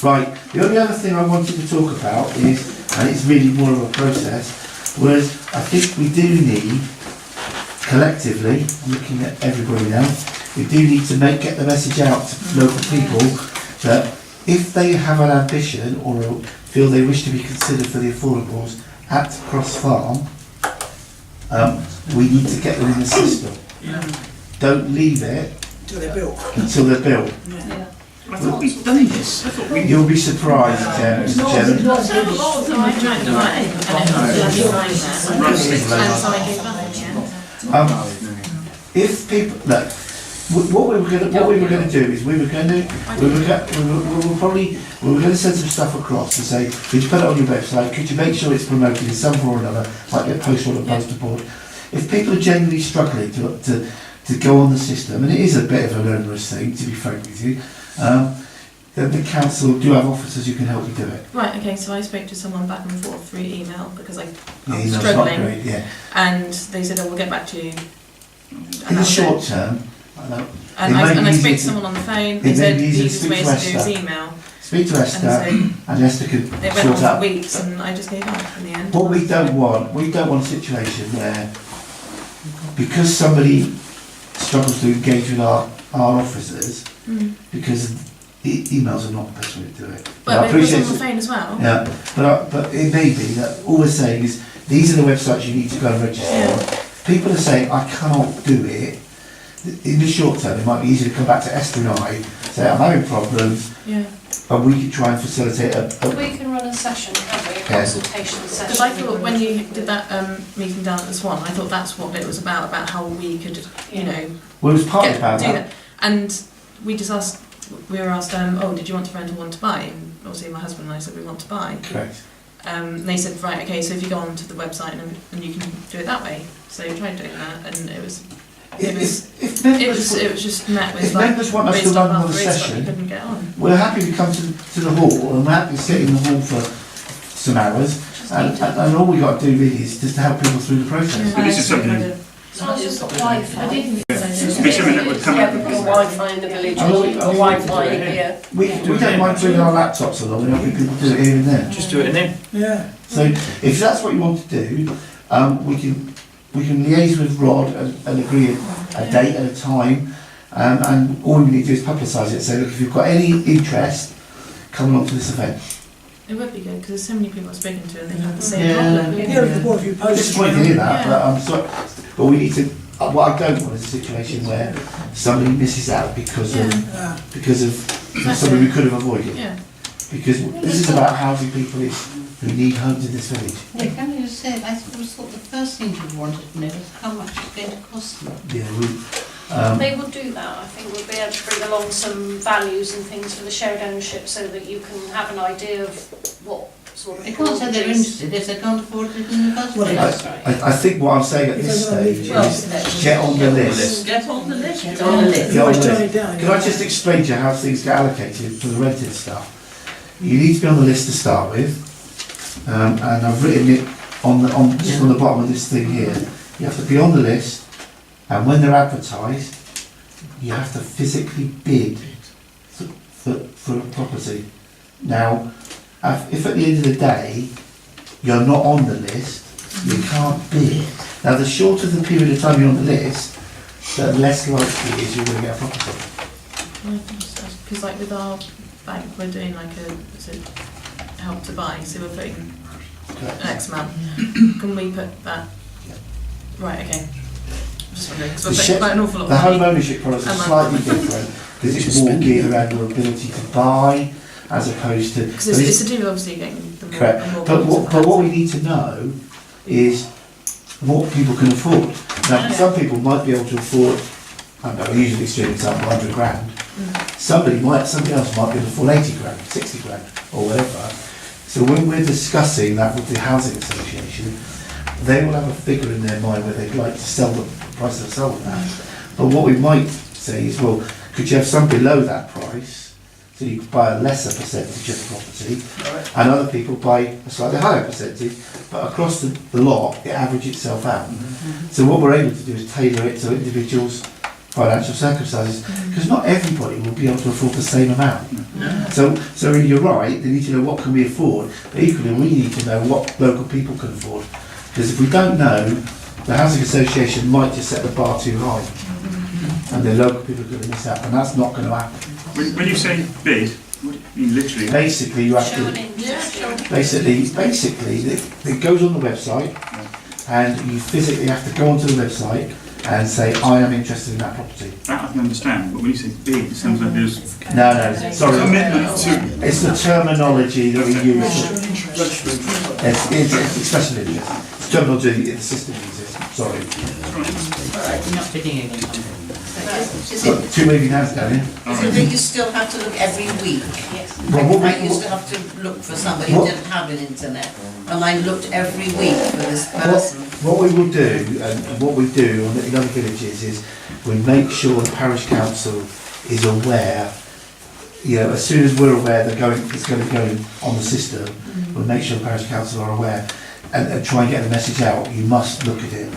Right, the only other thing I wanted to talk about is, and it's really more of a process, was I think we do need, collectively, looking at everybody now, we do need to get the message out to local people that if they have an ambition or feel they wish to be considered for the affordables at Cross Farm, we need to get them in the system. Don't leave it until they're built. I thought we'd done this. You'll be surprised, Mr. Chairman. If people look, what we were going to do is we were going to send some stuff across to say, could you put it on your website? Could you make sure it's promoted in some form or another, like a poster or a poster board? If people are genuinely struggling to go on the system, and it is a bit of an onerous thing, to be frank with you, then the council do have officers who can help you do it. Right, okay, so I spoke to someone back and forth through email because I was Email's struggling. not great, And they said, we'll get back to you. In the short term, And I spoke to someone on the phone, they said the easiest way to do is email. Speak to Esther, and Esther could It went sort on out. for weeks and I just gave up in the end. What we don't want a situation where because somebody struggles to engage with our officers, because emails are not the best way to do it. But it was on the phone as well. Yeah, but it may be that all we're saying is, these are the websites you need to go and register on. People are saying, I cannot do it. In the short term, it might be easy to come back to Esther and I, say, I'm having problems, and we could try and facilitate We can run a session, can't we, a consultation session. Because I thought when you did that meeting down at the Swan, I thought that's what it was about how we could, you know, well, it was partly about do that. that. And we just asked, we were asked, oh, did you want to rent or want to buy? And obviously my husband and I said we want to buy. Correct. And they said, right, okay, so if you go onto the website and you can do it that way. So we tried doing that, and it was just met with if like members want us to raised run up another after raised up, session, we couldn't get on. we're happy to come to the hall, and we're happy to sit in the hall for some hours, and all we got to do really is just to help people through the process. But this is something, So it's just Wi-Fi. I didn't be something that would come Yeah, up. we've got Wi-Fi in the village, Oh, we've got Wi-Fi here. We don't mind bringing our laptops along and helping people do it here and there. Just do it in there. Yeah. So if that's what you want to do, we can liaise with Rod and agree a date and a time, and all we need to do is publicise it. Say, look, if you've got any interest, come along to this event. It would be good because there's so many people I've spoken to and they've had the same Yeah. problem. Yeah, what have you posted? Disappointed to hear that, Yeah. but I'm sorry. But we need to. What I don't want is a situation where somebody misses out because of something we could have avoided. Yeah. Because this is about housing people who need homes in this village. Yeah, can you just say, I thought the first thing you wanted to know was how much it's going to cost them. Yeah, They will do that. I think we'll be able to bring along some values and things for the shared ownership so that you can have an idea of what sort of They can't say they're properties. interested if they can't afford it in the first Well, place. That's right. I think what I'm saying at this stage is get on the list. Get on the list. Get on the list. Get on the Always turn list. it down. Can I just explain to you how things get allocated for the rented stuff? You need to be on the list to start with, and I've written it on the bottom of this thing here. You have to be on the list, and when they're advertised, you have to physically bid for a property. Now, if at the end of the day you're not on the list, you can't bid. Now, the shorter the period of time you're on the list, the less likely it is you're going to get a property. Because like with our bank, we're doing like is it help to buy, so we're putting X amount. Can we put that? Right, okay. Just wondering, because we're putting quite an awful lot The of home money. ownership policy is slightly different because it's more geared around your ability to buy as opposed to. Because it's to do with obviously getting the more, Correct. the more But what we need to know is what people can afford. Now, some people might be able to afford, I don't know, I usually extreme example, 100 grand. Somebody else might be able to afford 80 grand, 60 grand, or whatever. So when we're discussing that with the housing association, they will have a figure in their mind where they'd like to sell the price they'll sell them at. But what we might say is, well, could you have some below that price, so you could buy a lesser percentage of the property, and other people buy a slightly higher percentage, but across the lot, it averages itself out. So what we're able to do is tailor it to individuals' financial circumstances, because not everybody will be able to afford the same amount. So you're right, they need to know what can we afford, but equally we need to know what local people can afford. Because if we don't know, the housing association might just set the bar too high, and the local people are going to miss out, and that's not going to happen. When you say bid, what do you mean literally? Basically, you have Show an to. interest. Basically, it goes on the website, and you physically have to go onto the website and say, I am interested in that property. That I can understand, but when you say bid, it sounds like there's No, sorry. commitment to. It's the terminology that we use. Register an interest. It's expression interest. It's terminology that the system uses. Sorry. You're not bidding again. Is Got it, two waving hands down here. Is it that you still have to look every week? Well, what I we- used to have to look for somebody who What- didn't have an internet, and I looked every week for this person. What we will do, and what we do in other villages, is we make sure the parish council is aware. You know, as soon as we're aware it's going to be going on the system, we'll make sure the parish council are aware and try and get the message out. You must look at it.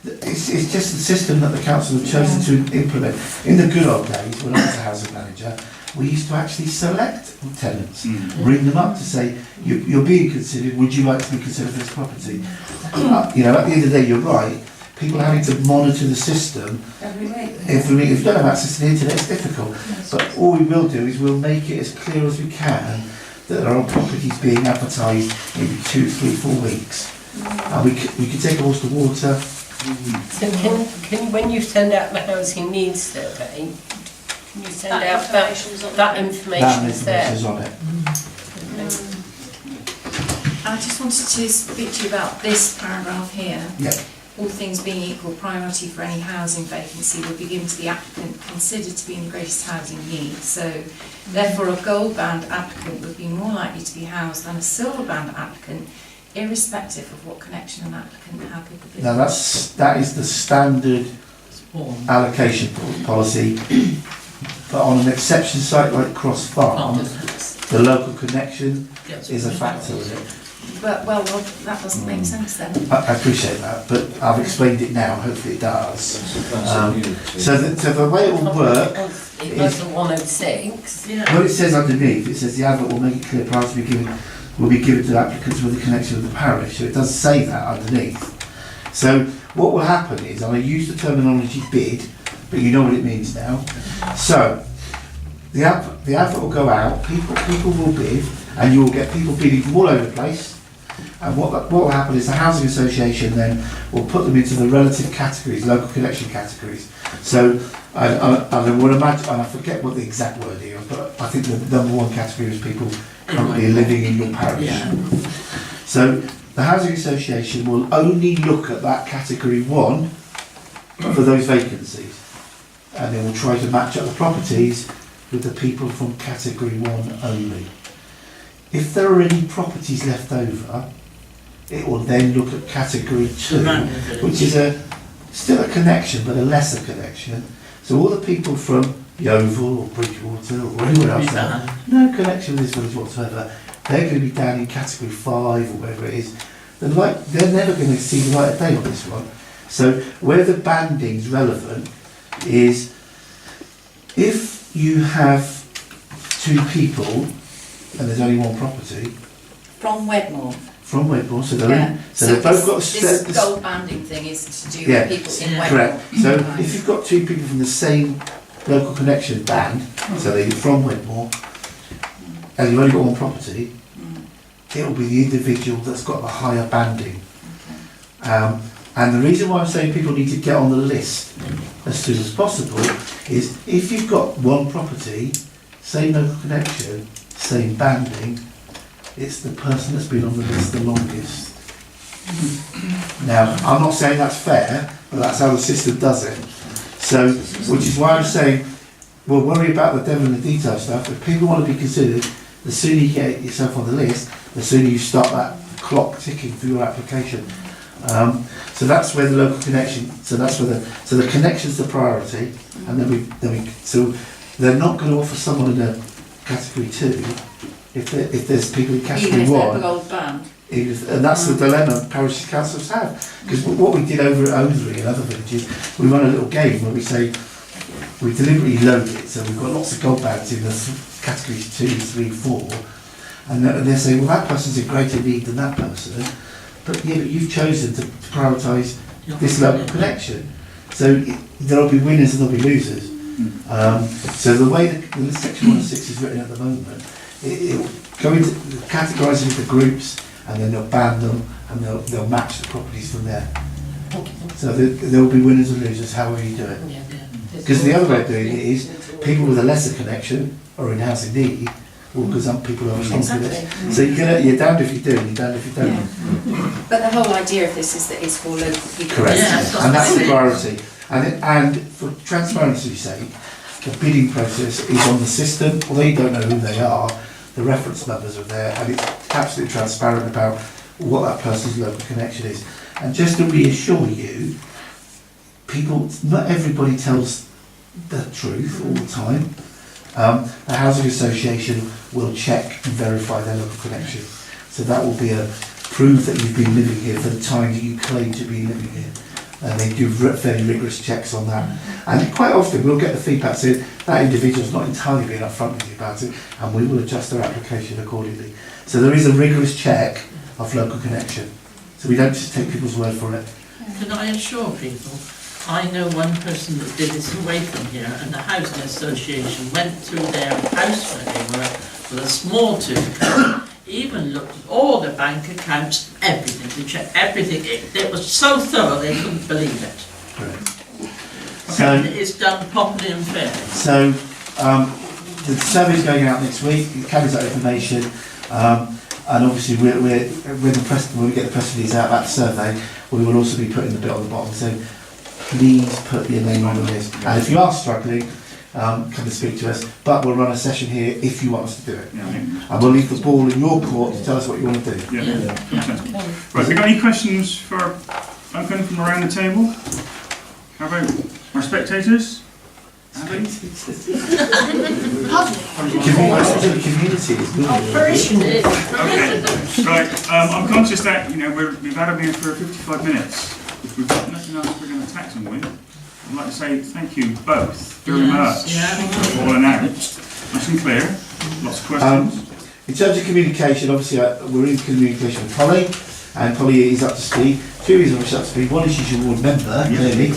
It's just the system that the council have chosen to implement. In the good old days, when I was a housing manager, we used to actually select tenants, ring them up to say, you're being considered, would you like to be considered for this property? You know, at the end of the day, you're right. people having to monitor the system Every week. every week. If you don't have access to the internet, it's difficult. But all we will do is we'll make it as clear as we can that there are properties being advertised maybe 2, 3, 4 weeks. And we can take a horse to water. So can when you send out the housing needs survey, can you send That out information's on that there. information's there? Information's on it. I just wanted to speak to you about this paragraph here. Yeah. All things being equal, priority for any housing vacancy will be given to the applicant considered to be in the greatest housing need. So, therefore, a gold band applicant would be more likely to be housed than a silver band applicant, irrespective of what connection an applicant had with the business. Now that is the standard allocation policy, but on an exception site like Cross Farm, the local connection is a factor in it. But, well, that doesn't make sense then. I appreciate that, but I've explained it now, hopefully it does. So the way it will work, It was a 106. what it says underneath, it says the advert will make it clear prior to be given, will be given to applicants with a connection with the parish, so it does say that underneath. So what will happen is, and I use the terminology bid, but you know what it means now. So the advert will go out, people will bid, and you will get people bidding from all over the place. And what will happen is the housing association then will put them into the relative categories, local connection categories. So I would imagine, and I forget what the exact word is, but I think the number one category is people currently living in your parish. So the housing association will only look at that category 1 for those vacancies, and they will try to match up the properties with the people from category 1 only. If there are any properties left over, it will then look at category 2, which is still a connection, but a lesser connection. So all the people from the Oval or Bridgewater or anywhere else, no connection with this village whatsoever, they're going to be down in category 5 or whatever it is. They're never going to see the light of day on this one. So where the banding's relevant is if you have 2 people and there's only 1 property From Wedmore. from Wedmore, so they've both got this gold banding thing is to do with people in Wedmore. Correct. So if you've got 2 people from the same local connection band, so they're from Wedmore, and you've only got 1 property, it will be the individual that's got the higher banding. And the reason why I'm saying people need to get on the list as soon as possible is if you've got 1 property, same local connection, same banding, it's the person that's been on the list the longest. Now, I'm not saying that's fair, but that's how the system does it. So, which is why I'm saying, we'll worry about the devil in the detail stuff. If people want to be considered, the sooner you get yourself on the list, the sooner you start that clock ticking for your application. So that's where the local connection. So that's where the connection's the priority, and so they're not going to offer someone in a category 2 if there's people in category 1. Even if they're below band. And that's the dilemma parish councils have. Because what we did over at Overy and other villages, we run a little game where we say, we deliberately load it, so we've got lots of gold bands in the categories 2, 3, 4, and they say, well, that person's in greater need than that person, but you've chosen to prioritise this local connection. So there'll be winners and there'll be losers. So the way the section 106 is written at the moment, it'll go into categorise into groups, and then they'll band them, and they'll match the properties from there. So there will be winners and losers, however you do it. Because the other way of doing it is people with a lesser connection or in housing need will gazump people who are responsible for this. So you're damned if you do, and you're damned if you don't. Yeah. But the whole idea of this is that it's for local people. Correct, and that's the priority. And for transparency's sake, the bidding process is on the system, although you don't know who they are, the reference numbers are there, and it's absolutely transparent about what that person's local connection is. And just to reassure you, not everybody tells the truth all the time. The housing association will check and verify their local connection. So that will be a proof that you've been living here for the time that you claim to be living here. And they do fairly rigorous checks on that. And quite often we'll get the feedback saying that individual's not entirely being upfront with you about it, and we will adjust their application accordingly. So there is a rigorous check of local connection. So we don't just take people's word for it. Can I assure people, I know one person that did this away from here, and the Housing Association went through their house where they were with a small tooth, even looked at all the bank accounts, everything, to check everything. It was so thorough they couldn't believe it. And it's done properly and fairly. So, the survey's going out next week, it covers that information, and obviously when we get the press release out about the survey, we will also be putting the bit on the bottom, so please put your name on the list. And if you are struggling, come and speak to us, but we'll run a session here if you want us to do it. Yeah. And we'll leave the ball in your court to tell us what you want to do. Yeah. Right, have we got any questions for Duncan from around the table? How about our spectators? Community is good. Okay, right, I'm conscious that, you know, we've had them here for 55 minutes. If we've got nothing else we're going to tax them with, I'd like to say thank you both very much for all announced. Nice and clear, lots of questions. In terms of communication, obviously we're in communication with Polly, and Polly is up to speed. Two reasons she's up to speed. One is she's your ward member, clearly,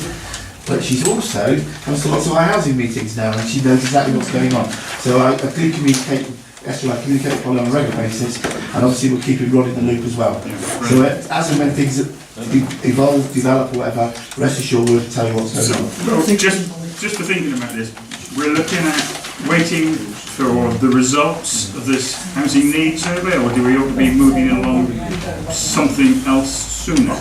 but she's also comes to lots of our housing meetings now, and she knows exactly what's going on. So I do communicate with Esther, I communicate with Polly on a regular basis, and obviously we'll keep Rod in the loop as well. So as and when things evolve, develop, or whatever, rest assured we'll tell you what's going on. Just for thinking about this, we're looking at waiting for the results of this housing needs survey, or do we ought to be moving along something else sooner?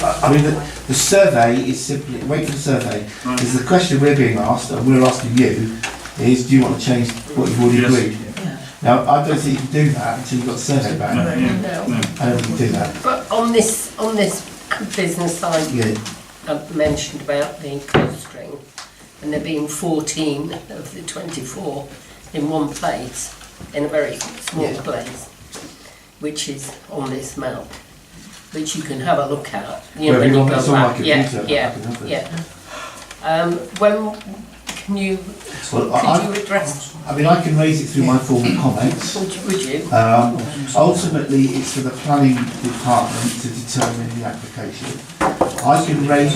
I mean, the survey is simply, wait for the survey, because the question we're being asked, and we're asking you, is do you want to change what you've already agreed? Now, I don't think you can do that until you've got the survey back. No. I don't think you can do that. But on this business I mentioned about the clustering, and there being 14 of the 24 in one place, in a very small place, which is on this map, which you can have a look at. You know, when you go back. When can you address? I mean, I can raise it through my formal comments. Would you? Ultimately, it's for the planning department to determine the application. I can raise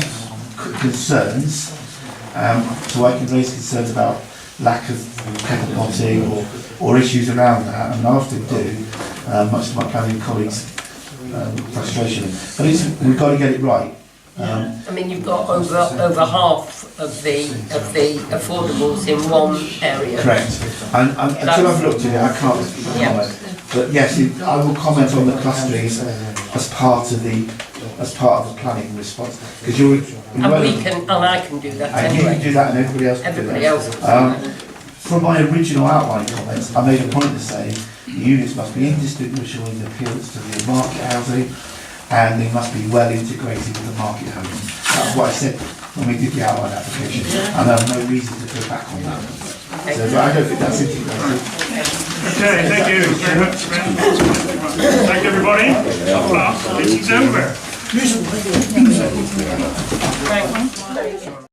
concerns, so I can raise concerns about lack of pepper potting or issues around that, and I often do, much to my planning colleagues' frustration. But we've got to get it right. I mean, you've got over half of the affordables in one area. Correct. And until I've looked at it, I can't comment. But yes, I will comment on the clustering as part of the planning response, because you're. And I can do that. And anyway. you can do that, and everybody else can do that. From my original outline comments, I made a point to say the units must be indistinguishable in appearance to the market housing, and they must be well integrated with the market housing. That's what I said when we did the outline application, and I have no reason to go back on that. So I don't think that's integrated. Okay, thank you very much. Thank you, everybody. Meeting's over. Right.